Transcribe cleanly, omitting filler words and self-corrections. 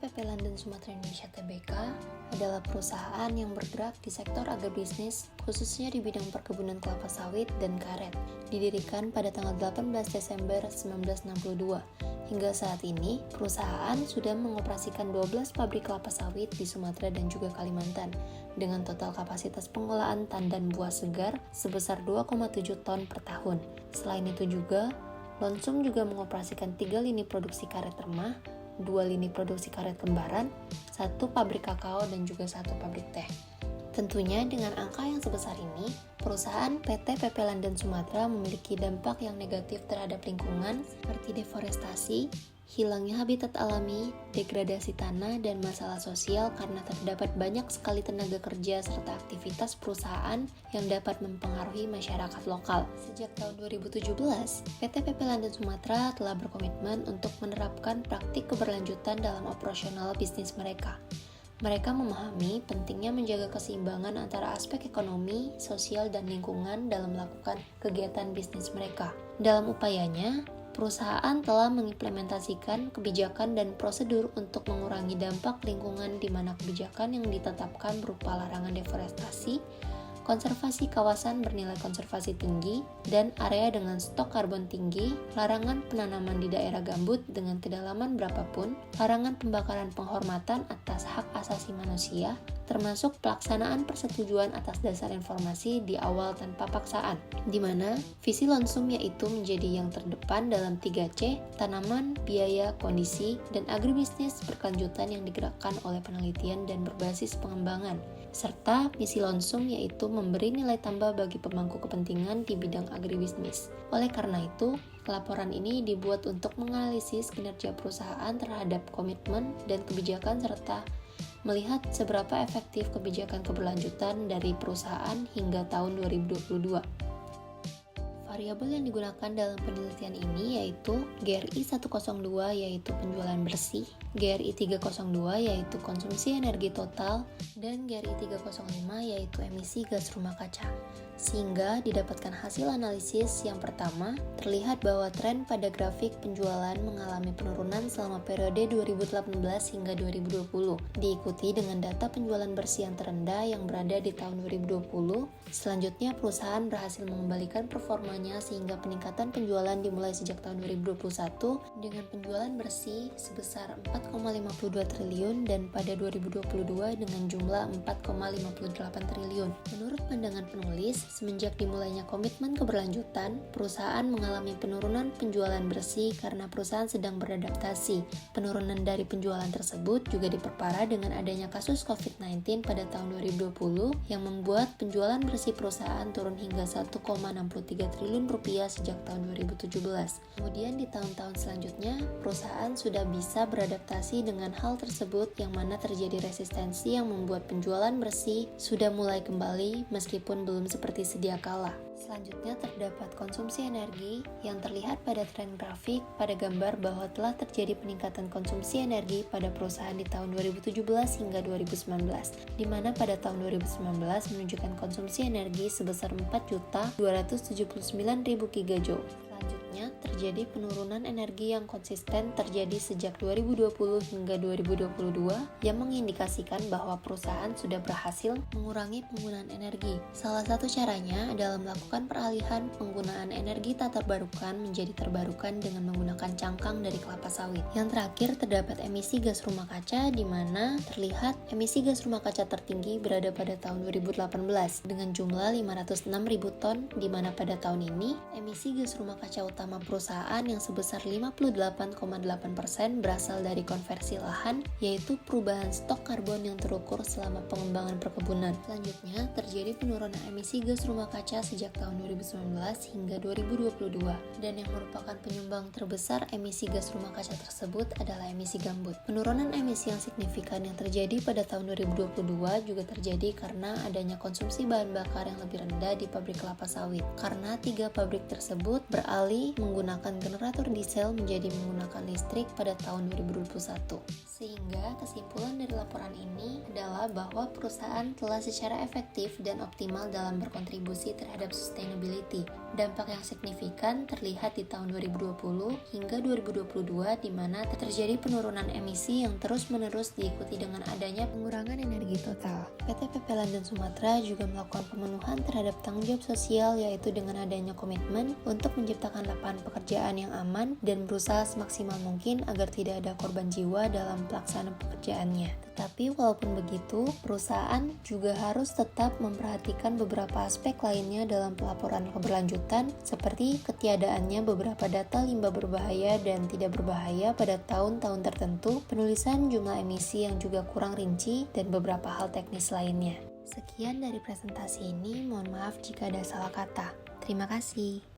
PT London Sumatera Indonesia Tbk adalah perusahaan yang bergerak di sektor agribisnis, khususnya di bidang perkebunan kelapa sawit dan karet. Didirikan pada tanggal 18 Desember 1962. Hingga saat ini, perusahaan sudah mengoperasikan 12 pabrik kelapa sawit di Sumatera dan juga Kalimantan, dengan total kapasitas pengolahan tandan buah segar sebesar 2,7 ton per tahun. Selain itu juga, Lonsum juga mengoperasikan 3 lini produksi karet remah, 2 lini produksi karet lembaran, 1 pabrik kakao, dan juga 1 pabrik teh. Tentunya dengan angka yang sebesar ini, perusahaan PT PP London Sumatera memiliki dampak yang negatif terhadap lingkungan seperti deforestasi, hilangnya habitat alami, degradasi tanah, dan masalah sosial karena terdapat banyak sekali tenaga kerja serta aktivitas perusahaan yang dapat mempengaruhi masyarakat lokal. Sejak tahun 2017, PT PP London Sumatera telah berkomitmen untuk menerapkan praktik keberlanjutan dalam operasional bisnis mereka. Mereka memahami pentingnya menjaga keseimbangan antara aspek ekonomi, sosial, dan lingkungan dalam melakukan kegiatan bisnis mereka. Dalam upayanya, perusahaan telah mengimplementasikan kebijakan dan prosedur untuk mengurangi dampak lingkungan di mana kebijakan yang ditetapkan berupa larangan deforestasi, konservasi kawasan bernilai konservasi tinggi, dan area dengan stok karbon tinggi, larangan penanaman di daerah gambut dengan kedalaman berapapun, larangan pembakaran penghormatan atas hak asasi manusia, termasuk pelaksanaan persetujuan atas dasar informasi di awal tanpa paksaan, di mana visi Lonsum yaitu menjadi yang terdepan dalam 3C, tanaman, biaya, kondisi, dan agribisnis berkelanjutan yang digerakkan oleh penelitian dan berbasis pengembangan, serta misi Lonsum yaitu memberi nilai tambah bagi pemangku kepentingan di bidang agribisnis. Oleh karena itu, laporan ini dibuat untuk menganalisis kinerja perusahaan terhadap komitmen dan kebijakan serta melihat seberapa efektif kebijakan keberlanjutan dari perusahaan hingga tahun 2022. Variabel yang digunakan dalam penelitian ini yaitu GRI 102 yaitu penjualan bersih, GRI 302 yaitu konsumsi energi total, dan GRI 305 yaitu emisi gas rumah kaca. Sehingga didapatkan hasil analisis yang pertama, terlihat bahwa tren pada grafik penjualan mengalami penurunan selama periode 2018 hingga 2020, diikuti dengan data penjualan bersih yang terendah yang berada di tahun 2020. Selanjutnya, perusahaan berhasil mengembalikan performanya sehingga peningkatan penjualan dimulai sejak tahun 2021 dengan penjualan bersih sebesar 4,52 triliun dan pada 2022 dengan jumlah 4,58 triliun. Menurut pandangan penulis, semenjak dimulainya komitmen keberlanjutan, perusahaan mengalami penurunan penjualan bersih karena perusahaan sedang beradaptasi. Penurunan dari penjualan tersebut juga diperparah dengan adanya kasus COVID-19 pada tahun 2020 yang membuat penjualan bersih perusahaan turun hingga 1,63 triliun rupiah sejak tahun 2017. Kemudian di tahun-tahun selanjutnya, perusahaan sudah bisa beradaptasi dengan hal tersebut yang mana terjadi resistensi yang membuat penjualan bersih sudah mulai kembali meskipun belum seperti sedia kala. Selanjutnya terdapat konsumsi energi yang terlihat pada tren grafik pada gambar bahwa telah terjadi peningkatan konsumsi energi pada perusahaan di tahun 2017 hingga 2019, di mana pada tahun 2019 menunjukkan konsumsi energi sebesar 4.279.000 gigajoule. Selanjutnya, terjadi penurunan energi yang konsisten terjadi sejak 2020 hingga 2022 yang mengindikasikan bahwa perusahaan sudah berhasil mengurangi penggunaan energi. Salah satu caranya adalah melakukan peralihan penggunaan energi tak terbarukan menjadi terbarukan dengan menggunakan cangkang dari kelapa sawit. Yang terakhir, terdapat emisi gas rumah kaca di mana terlihat emisi gas rumah kaca tertinggi berada pada tahun 2018 dengan jumlah 506.000 ton, di mana pada tahun ini emisi gas rumah kaca utama perusahaan yang sebesar 58,8% berasal dari konversi lahan, yaitu perubahan stok karbon yang terukur selama pengembangan perkebunan. Selanjutnya, terjadi penurunan emisi gas rumah kaca sejak tahun 2019 hingga 2022, dan yang merupakan penyumbang terbesar emisi gas rumah kaca tersebut adalah emisi gambut. Penurunan emisi yang signifikan yang terjadi pada tahun 2022 juga terjadi karena adanya konsumsi bahan bakar yang lebih rendah di pabrik kelapa sawit, karena 3 pabrik tersebut beralih menggunakan generator diesel menjadi menggunakan listrik pada tahun 2021. Sehingga kesimpulan dari laporan ini adalah bahwa perusahaan telah secara efektif dan optimal dalam berkontribusi terhadap sustainability, Dampak yang signifikan terlihat di tahun 2020 hingga 2022 di mana terjadi penurunan emisi yang terus-menerus diikuti dengan adanya pengurangan energi total. PT PP London Sumatera juga melakukan pemenuhan terhadap tanggung jawab sosial yaitu dengan adanya komitmen untuk menciptakan lapangan pekerjaan yang aman dan berusaha semaksimal mungkin agar tidak ada korban jiwa dalam pelaksanaan pekerjaannya. Tetapi walaupun begitu, perusahaan juga harus tetap memperhatikan beberapa aspek lainnya dalam pelaporan keberlanjutan seperti ketiadaannya beberapa data limbah berbahaya dan tidak berbahaya pada tahun-tahun tertentu, penulisan jumlah emisi yang juga kurang rinci, dan beberapa hal teknis lainnya. Sekian dari presentasi ini, mohon maaf jika ada salah kata. Terima kasih.